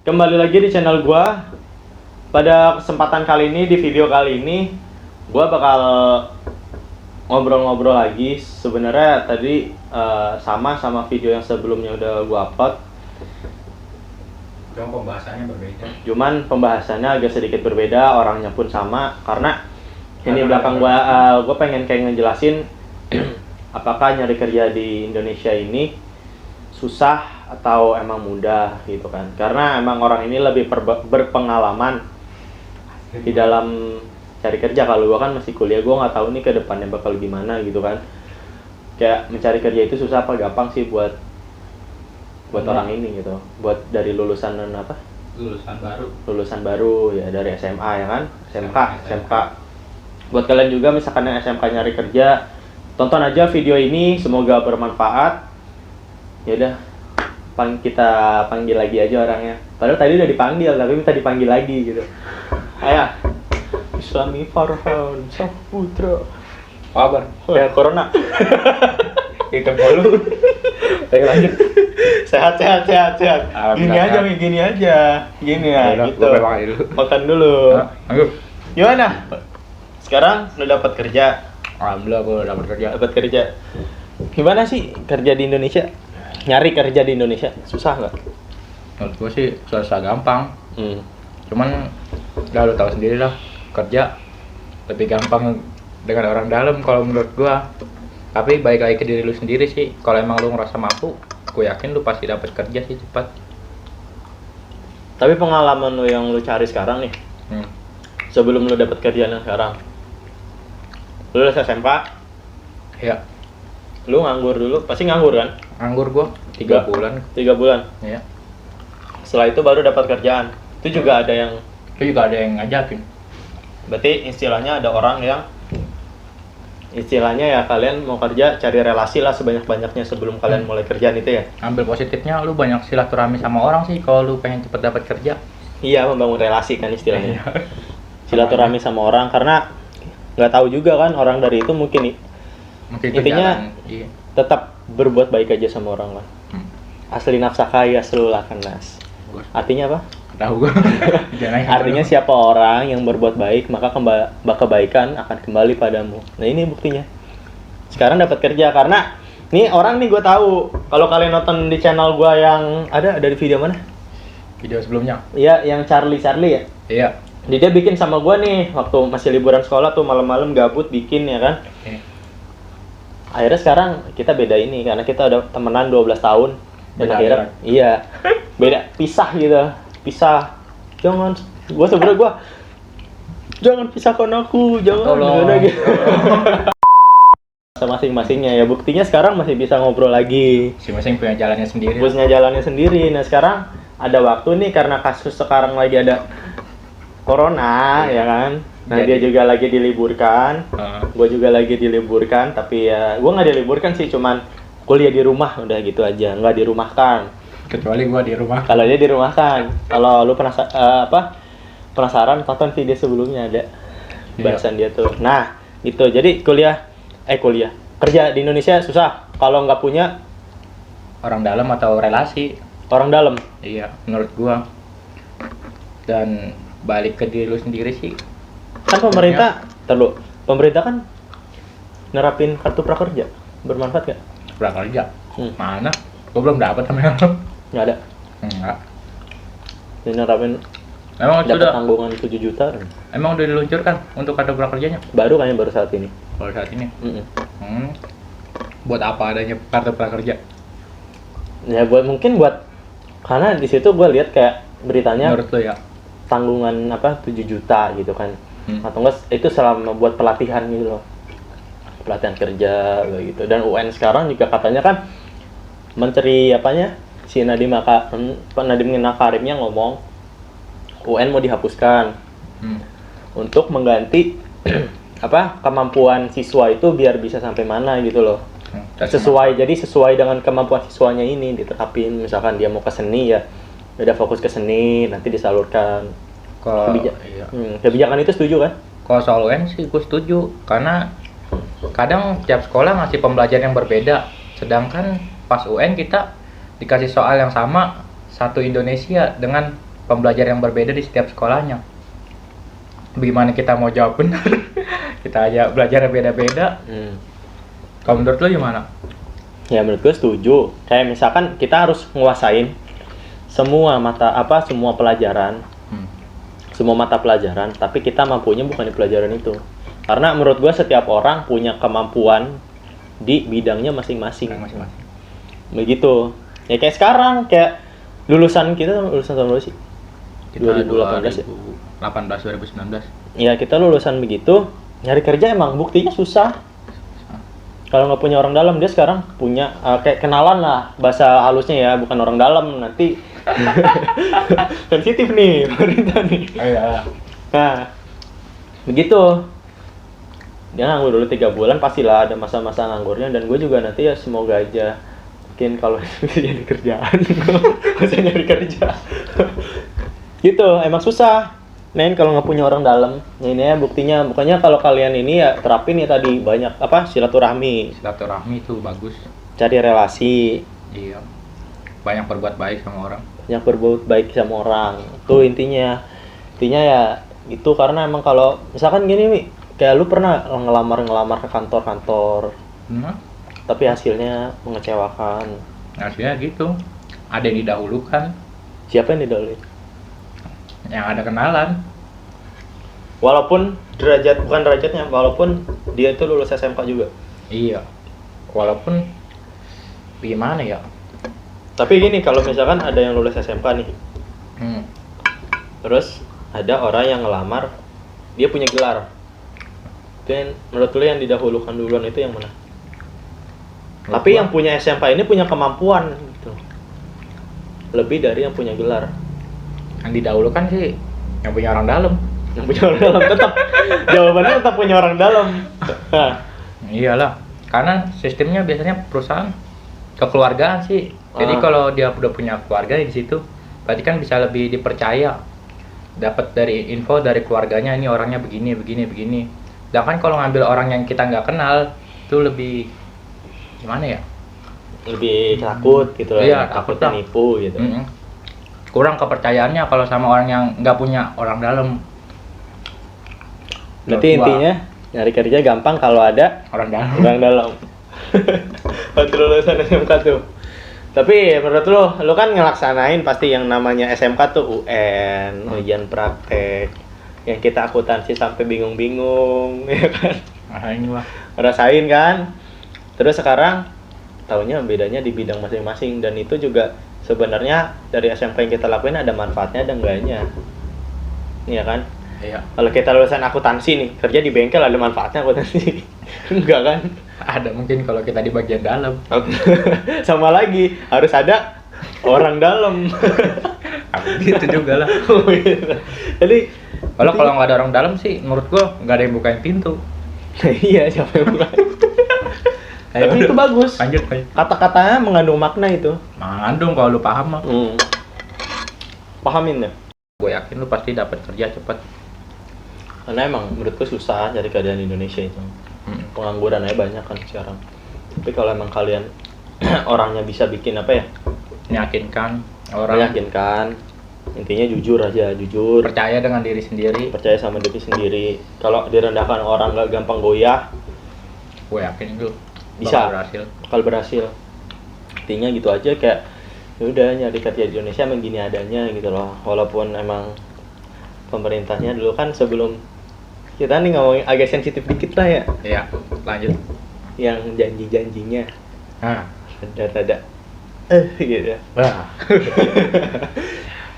Kembali lagi di channel gua. Pada kesempatan kali ini, di video kali ini, gua bakal ngobrol-ngobrol lagi. Sebenarnya tadi sama video yang sebelumnya udah gua upload. Cuman pembahasannya agak sedikit berbeda, orangnya pun sama. Karena ini belakang gua pengen kayak ngejelasin apakah nyari kerja di Indonesia ini susah atau emang mudah gitu kan. Karena emang orang ini lebih berpengalaman di dalam cari kerja. Kalau gua kan masih kuliah, gua nggak tahu nih ke depannya bakal gimana gitu kan. Kayak mencari kerja itu susah apa gampang sih buat orang ini gitu. Buat dari lulusan apa? Lulusan baru ya, dari SMA ya kan? SMK. Buat kalian juga misalkan yang SMK nyari kerja, tonton aja video ini, semoga bermanfaat. Ya udah, kita panggil lagi aja orangnya. Padahal tadi udah dipanggil, tapi minta dipanggil lagi gitu. Ayo, Islami Farhan Saputra. kabar Ya, corona. itu dulu. Ayo lanjut. Sehat. Gini aja. Gini ya, gitu. Makan dulu. Lanjut. Gimana? Sekarang udah dapat kerja. Alhamdulillah gue udah dapat kerja. Gimana sih kerja di Indonesia? Nyari kerja di Indonesia susah nggak? Menurut gue sih susah gampang. Cuman udah lu tahu sendiri lah, kerja lebih gampang dengan orang dalam kalau menurut gue. Tapi baik lagi ke diri lu sendiri sih. Kalau emang lu ngerasa mampu, gue yakin lu pasti dapat kerja sih cepat. Tapi pengalaman lu yang lu cari sekarang nih, sebelum lu dapat kerjaan yang sekarang, lu lulus SMK, ya. Lu nganggur dulu, pasti nganggur kan? Nganggur gua 3 bulan. 3 bulan. Iya. Setelah itu baru dapat kerjaan. Itu juga ada yang ngajakin. Berarti istilahnya ada orang yang istilahnya ya, kalian mau kerja cari relasi lah sebanyak-banyaknya sebelum kalian mulai kerjaan itu ya. Ambil positifnya, lu banyak silaturahmi sama orang sih kalau lu pengen cepet dapat kerja. Iya, membangun relasi kan istilahnya. Silaturahmi sama orang, karena nggak tahu juga kan orang dari itu mungkin intinya iya. Tetap berbuat baik aja sama orang lah. Asli nafsa kaya selalu akan nas. Artinya apa? Tahu gua. Artinya siapa orang yang berbuat baik, maka kebaikan akan kembali padamu. Nah, ini buktinya. Sekarang dapat kerja karena nih orang nih gue tahu. Kalau kalian nonton di channel gue yang ada di video mana? Video sebelumnya. Iya, yang Charlie ya. Iya. Dia bikin sama gue nih waktu masih liburan sekolah tuh, malam-malam gabut bikin ya kan. Akhirnya sekarang kita beda ini karena kita udah temenan 12 tahun dan Beda akhirnya aliran. iya. Beda, pisah gitu. Pisah. Jangan jangan pisahkan aku, jangan. Udah gitu. Masing-masingnya ya, buktinya sekarang masih bisa ngobrol lagi. Masing-masing punya jalannya sendiri. Nah, sekarang ada waktu nih karena kasus sekarang lagi ada corona ya kan. Nah, dia juga lagi diliburkan. Gue juga lagi diliburkan, tapi ya gue nggak diliburkan sih, cuman kuliah di rumah udah gitu aja, nggak dirumahkan. Kecuali gua di rumah. Kalau dia dirumahkan. Kalau lu penasaran, tonton video sebelumnya ada bahasan dia tuh. Nah, gitu. Jadi kerja di Indonesia susah kalau nggak punya Orang dalam atau relasi. orang dalam. Iya, menurut gua. Dan balik ke diri lu sendiri sih. Kan pemerintah kan nerapin kartu prakerja, bermanfaat nggak? Prakerja. Mana? Gua belum dapat sama yang. Nggak ada. Enggak. Dia nerapin Emang dapat sudah tanggungan 7 juta. Emang udah diluncurkan untuk kartu prakerjanya? Baru saat ini. Kalau saat ini. Buat apa adanya kartu prakerja? Ya mungkin karena di situ gue lihat kayak beritanya Menurut lo ya? tanggungan 7 juta gitu kan. Atau enggak itu selama buat pelatihan gitu loh. Pelatihan kerja gitu. Dan UN sekarang juga katanya kan Menteri si Nadiem Makarimnya ngomong UN mau dihapuskan untuk mengganti kemampuan siswa itu biar bisa sampai mana gitu loh. Sesuai dengan kemampuan siswanya ini diterapin. Misalkan dia mau ke seni ya udah fokus ke seni, nanti disalurkan. Kebijakan itu setuju kan? Kalau soal UN sih gue setuju, karena kadang tiap sekolah ngasih pembelajaran yang berbeda, sedangkan pas UN kita dikasih soal yang sama satu Indonesia dengan pembelajar yang berbeda di setiap sekolahnya. Bagaimana kita mau jawab benar? Kita aja belajar beda-beda. Kalau menurut lo gimana? Ya menurut gue setuju. Kayak misalkan kita harus nguasain semua semua pelajaran, semua mata pelajaran, tapi kita mampunya bukan di pelajaran itu. Karena menurut gue setiap orang punya kemampuan di bidangnya masing-masing. Begitu. Ya kayak sekarang, kayak lulusan tahun berapa sih? Kita 2018 ya? 2019. Ya kita lulusan begitu, nyari kerja emang buktinya susah. Kalau nggak punya orang dalam, dia sekarang punya kayak kenalan lah, bahasa halusnya ya, bukan orang dalam, nanti sensitif nih pemerintah nih. Iya. Nah, begitu. Dia nganggur dulu 3 bulan, pastilah ada masa-masa nganggurnya, dan gue juga nanti ya semoga aja mungkin kalau jadi kerjaan, bisa nyari kerja. Gitu, emang susah. Men kalau nggak punya orang dalam, ini ya buktinya. Bukannya kalau kalian ini ya terapin ya tadi banyak silaturahmi. Silaturahmi itu bagus. Cari relasi. Iya. Banyak berbuat baik sama orang. Yang berbuat baik sama orang. Itu intinya. Intinya ya itu, karena emang kalau misalkan gini Mi, kayak lu pernah ngelamar ke kantor-kantor. Tapi hasilnya mengecewakan. Hasilnya gitu. Ada yang didahulukan. Siapa yang didahului? Yang ada kenalan. Walaupun bukan derajatnya, walaupun dia itu lulus SMK juga. Iya. Walaupun gimana ya? Tapi gini, kalau misalkan ada yang lulus SMK nih, terus ada orang yang ngelamar, dia punya gelar. Dan menurut lu yang didahulukan duluan itu yang mana? Tapi yang punya SMK ini punya kemampuan gitu. Lebih dari yang punya gelar. Yang didahulukan sih yang punya orang dalam. Yang punya orang dalam tetap. Jawabannya tetap punya orang dalam. Iyalah, karena sistemnya biasanya perusahaan kekeluargaan sih. Jadi kalau dia udah punya keluarga di situ, berarti kan bisa lebih dipercaya. Dapat dari info dari keluarganya, ini orangnya begini. Sedangkan kalau ngambil orang yang kita nggak kenal, itu lebih gimana ya? Lebih takut gitu lah. Iya, takut takut nipu gitu. Kurang kepercayaannya kalau sama orang yang nggak punya orang dalam. Berarti intinya nyari kerja gampang kalau ada orang dalam. Orang dalam. Waktu lulusan SMK tuh. Tapi menurut lu kan ngelaksanain pasti yang namanya SMK tuh UN, ujian praktek, yang kita akuntansi sampai bingung-bingung, ya kan? Rasain kan? Terus sekarang tahunya bedanya di bidang masing-masing, dan itu juga sebenarnya dari SMK yang kita lakuin ada manfaatnya, ada enggaknya. Iya kan? Iya. Kalau kita lulusan akuntansi nih, kerja di bengkel ada manfaatnya akuntansi? Enggak kan? Ada mungkin kalau kita di bagian dalam. Sama lagi, harus ada orang dalam. Gitu juga lah. Jadi kalau nggak ada orang dalam sih, menurut gua nggak ada yang bukain pintu. Iya, siapa yang buka? Tapi itu bagus. Lanjut. Kata-katanya mengandung makna itu. Mengandung kalau lu paham mah. Pahamin ya. Gue yakin lu pasti dapat kerja cepet. Karena emang menurutku susah cari keadaan di Indonesia itu. Pengangguran aja banyak kan sekarang. Tapi kalau emang kalian orangnya bisa bikin Meyakinkan orang. Meyakinkan. Intinya jujur aja, jujur. Percaya dengan diri sendiri. Percaya sama diri sendiri. Kalau direndahkan orang nggak gampang goyah, gue yakin itu bisa bakal berhasil. Intinya gitu aja, kayak ya udah nyari kerja di Indonesia emang gini adanya gitu loh. Walaupun emang pemerintahnya dulu kan, sebelum kita nih ngomongin agak sensitif dikit lah ya. Iya, lanjut. Yang janji-janjinya rada-rada gitu. Wah.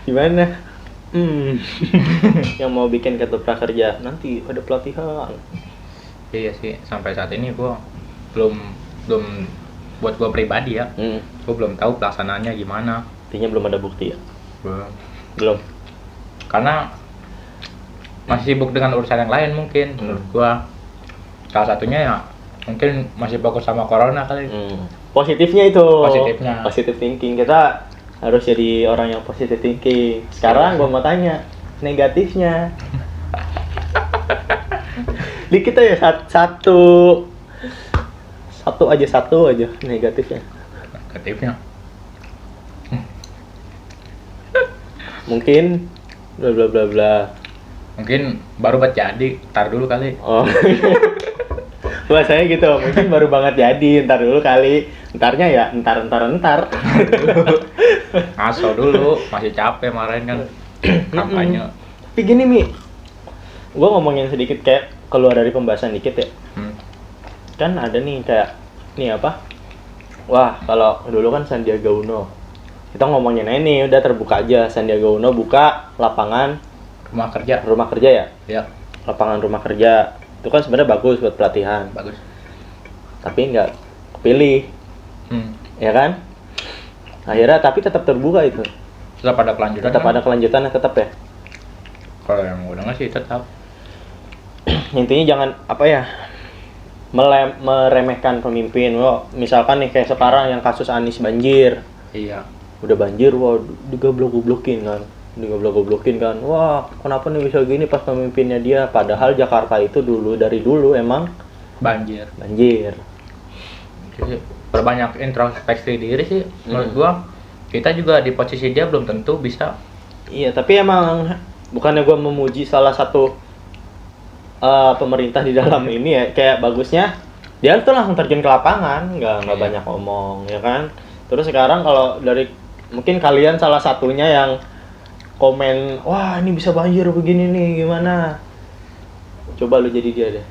Gimana? Yang mau bikin kartu prakerja nanti ada pelatihan. Iya sih, sampai saat ini gua belum buat gua pribadi ya. Gua belum tahu pelaksanaannya gimana. Intinya belum ada bukti ya? Belum. Karena masih sibuk dengan urusan yang lain mungkin menurut gua. Salah satunya ya mungkin masih fokus sama corona kali. Positifnya itu. Positive thinking. Kita harus jadi orang yang positive thinking. Sekarang gua mau tanya negatifnya. Dikit aja satu aja negatifnya. mungkin bla bla bla bla. Mungkin baru buat jadi, tar dulu kali. Oh. Bahasanya gitu, mungkin baru banget jadi, ntar dulu kali. Ntarnya ya entar. Ngaso dulu, masih capek marahin kan kampanye. Tapi gini Mi, gue ngomongin sedikit kayak keluar dari pembahasan dikit ya. Kan ada nih kayak, nih apa? Wah, kalau dulu kan Sandiaga Uno. Kita ngomongin aja nih, udah terbuka aja. Sandiaga Uno buka lapangan rumah kerja ya? Ya. Lapangan rumah kerja. Itu kan sebenarnya bagus buat pelatihan. Bagus. Tapi nggak kepilih. Ya kan? Akhirnya tapi tetap terbuka itu. Tetap ada kelanjutan. Tetap ada kelanjutannya tetap ya. Kalau yang udah nggak sih tetap. Intinya jangan apa ya, meremehkan pemimpin. Wah, misalkan nih kayak sekarang yang kasus Anies banjir. Iya. Udah banjir, wah digoblok-goblokin kan. Wah, kenapa nih bisa gini pas pemimpinnya dia? Padahal Jakarta itu dari dulu emang Banjir. Jadi, Perbanyak introspeksi diri sih menurut gua. Kita juga di posisi dia belum tentu bisa. iya, tapi emang bukannya gua memuji salah satu pemerintah di dalam ini ya, kayak bagusnya dia tuh langsung terjun ke lapangan, nggak banyak omong ya kan. Terus sekarang kalau dari mungkin kalian salah satunya yang komen, wah ini bisa banjir begini nih, gimana? Coba lu jadi dia deh.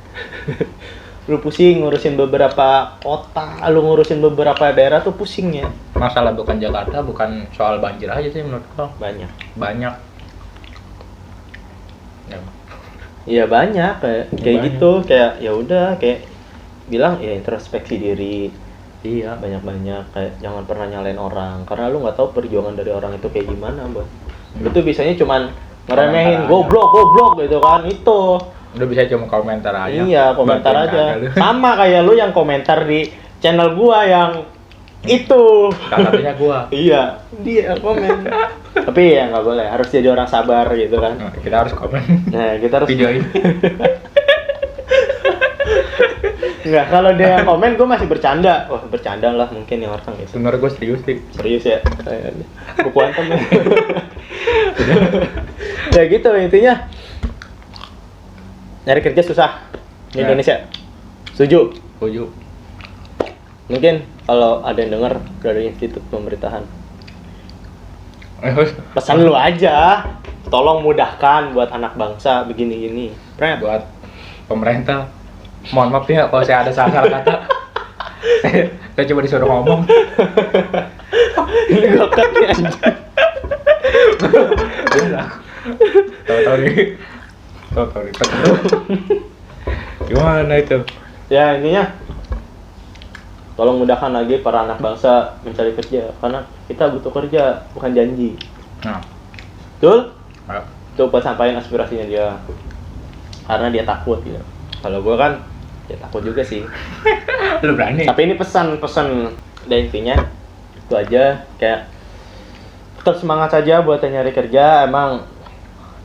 Lu pusing ngurusin beberapa kota, lu ngurusin beberapa daerah tuh pusingnya. Masalah bukan Jakarta, bukan soal banjir aja sih menurut gua. Banyak. Ya. Iya banyak kayak Banyak. gitu, kayak ya udah kayak bilang ya introspeksi diri. Iya. Banyak kayak jangan pernah nyalain orang karena lu nggak tahu perjuangan dari orang itu kayak gimana, Bang. Lu tuh biasanya cuman ngeremehin goblok gitu kan itu. Udah bisa cuma komentar aja. Iya, komentar aja. Sama kayak lu yang komentar di channel gua yang itu. Salah satunya gua. Iya, dia komen. Tapi ya nggak boleh, harus jadi orang sabar gitu kan. Nah, kita harus komen. Nah, kita harus Video ini. Enggak, kalau dia yang komen gue masih bercanda. Wah, bercanda lah mungkin yang orang gitu. Sebenarnya gua serius sih. Serius ya? Gue kuantem ya. Ya gitu intinya. Nyari kerja susah di Ya. Indonesia. Setuju? Setuju. Mungkin kalau ada yang dengar dari institut pemerintahan, pesan lu aja, tolong mudahkan buat anak bangsa begini-gini. Buat pemerintah, mohon maaf ya kalau saya ada salah kata. Saya coba disuruh ngomong. Ini gue cut nih anjing. Tahu-tahu nih. Gimana itu? Ya intinya tolong mudahkan lagi para anak bangsa mencari kerja karena kita butuh kerja bukan janji. Nah, Betul? ayo. Coba sampaikan aspirasinya dia karena dia takut gitu. Kalau gue kan ya takut juga sih. Lu berani? Tapi ini pesan dan intinya itu aja, kayak tetap semangat saja buat yang nyari kerja. Emang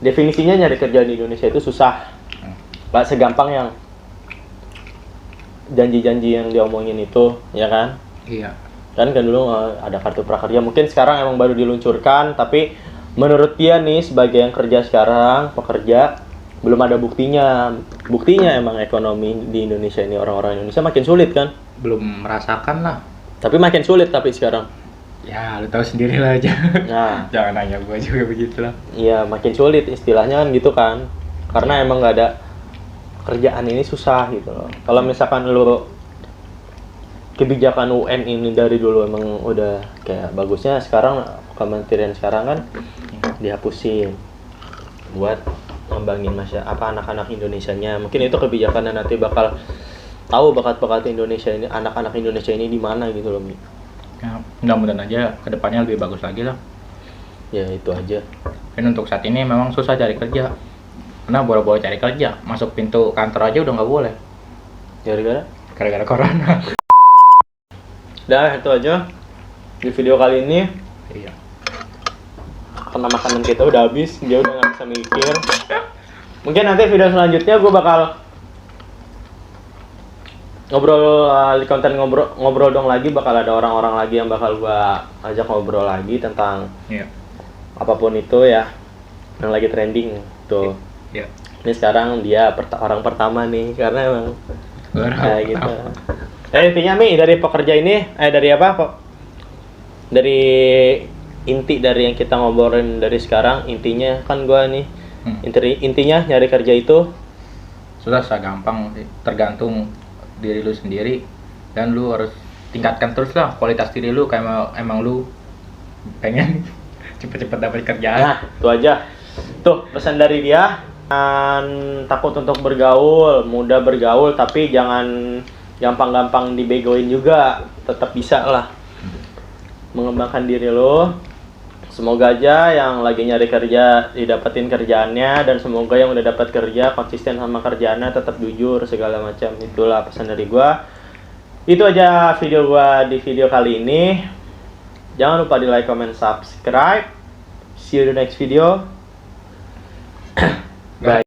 definisinya nyari kerja di Indonesia itu susah. Gak segampang yang janji-janji yang diomongin itu, ya kan? Iya. Kan dulu ada kartu prakerja, mungkin sekarang emang baru diluncurkan, tapi menurut dia nih sebagai yang kerja sekarang, pekerja, belum ada buktinya. Buktinya emang ekonomi di Indonesia ini, orang-orang Indonesia makin sulit kan? Belum merasakan lah. Tapi makin sulit tapi sekarang. Ya, lu tahu sendiri lah aja. Nah, Jangan nanya gua juga begitulah. iya makin sulit istilahnya kan gitu kan. Karena emang nggak ada kerjaan ini susah gitu loh. Kalau misalkan lu kebijakan UN ini dari dulu emang udah kayak bagusnya, sekarang kementerian sekarang kan dihapusin buat ngembangin anak-anak Indonesianya. Mungkin itu kebijakannya nanti bakal tahu bakat-bakat Indonesia ini, anak-anak Indonesia ini di mana gitu loh, Mi. Ya, mudah-mudahan aja kedepannya lebih bagus lagi lah. Ya itu aja. Dan untuk saat ini memang susah cari kerja. Karena boro-boro cari kerja, masuk pintu kantor aja udah nggak boleh. Gara-gara corona. Dah itu aja di video kali ini. Iya. Karena makanan kita udah habis, dia udah nggak bisa mikir. Mungkin nanti video selanjutnya gue bakal ngobrol di konten ngobrol dong lagi, bakal ada orang-orang lagi yang bakal gue ajak ngobrol lagi tentang Iya. apapun itu ya yang lagi trending tuh. Ya. Ini sekarang dia orang pertama nih karena emang kayak gitu. Intinya Mi dari pekerja ini dari apa kok? Dari inti dari yang kita ngobrolin dari sekarang, intinya kan gua nih intinya nyari kerja itu susah gampang sih, tergantung diri lu sendiri dan lu harus tingkatkan terus lah kualitas diri lu kayak emang lu pengen cepet-cepet dapat kerjaan. Nah, itu aja. Tuh pesan dari dia. Jangan takut untuk bergaul, mudah bergaul tapi jangan gampang-gampang dibegoin juga. Tetap bisa lah mengembangkan diri lo. Semoga aja yang lagi nyari kerja didapetin kerjaannya, dan semoga yang udah dapat kerja konsisten sama kerjaannya, tetap jujur segala macam. Itulah pesan dari gua. Itu aja video gua di video kali ini. Jangan lupa di like, comment, subscribe. See you in the next video. Bye.